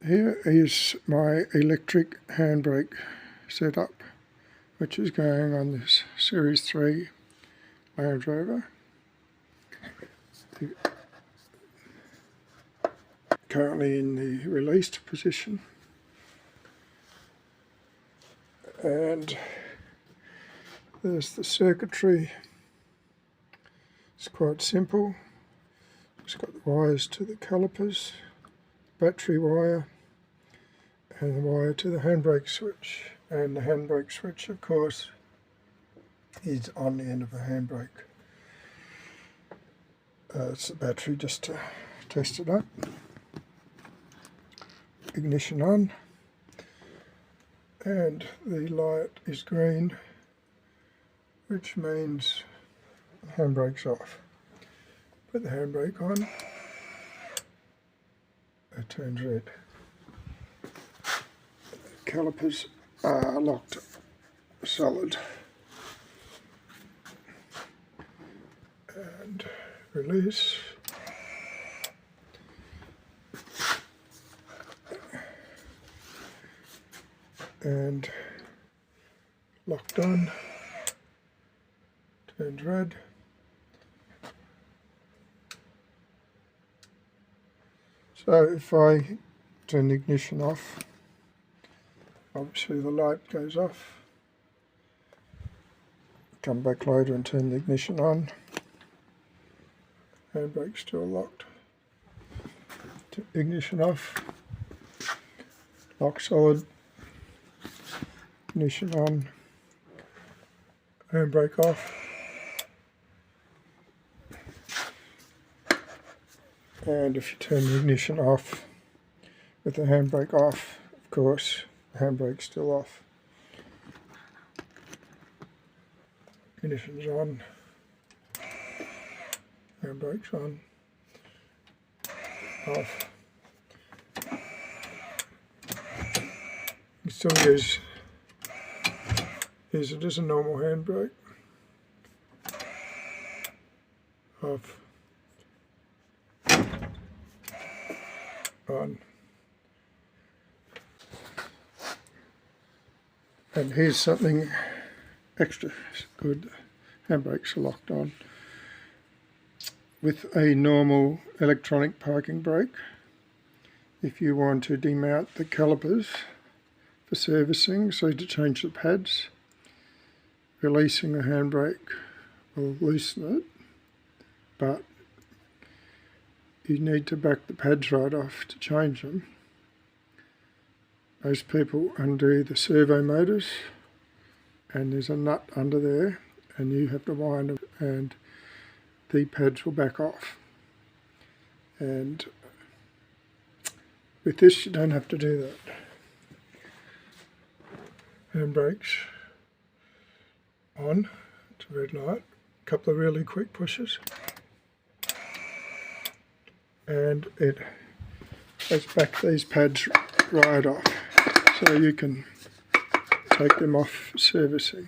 Here is my electric handbrake setup, which is going on this Series 3 Land Rover. Currently in the released position, and there's the circuitry. It's quite simple. It's got the wires to the calipers, battery wire, and the wire to the handbrake switch. And the handbrake switch, of course, is on the end of the handbrake. It's the battery just to test it up. Ignition on, and the light is green, which means the handbrake's off. Put the handbrake on, it turns red. The calipers are locked solid, and release. And locked on, turns red. So if I turn the ignition off, obviously the light goes off. Come back later and turn the ignition on. Handbrake's still locked. Ignition off. Lock solid. Ignition on, handbrake off, and if you turn the ignition off with the handbrake off, of course, the handbrake's still off. Ignition's on, handbrake's on, off. You still use it as a normal handbrake. Off. On. And here's something extra good. Handbrakes are locked on. With a normal electronic parking brake, if you want to demount the calipers for servicing, so to change the pads, releasing the handbrake will loosen it, but you need to back the pads right off to change them. Most people undo the servo motors, and there's a nut under there, and you have to wind them, and the pads will back off. And with this, you don't have to do that. Handbrakes on, it's a red light, a couple of really quick pushes, and it goes back these pads right off, so you can take them off servicing.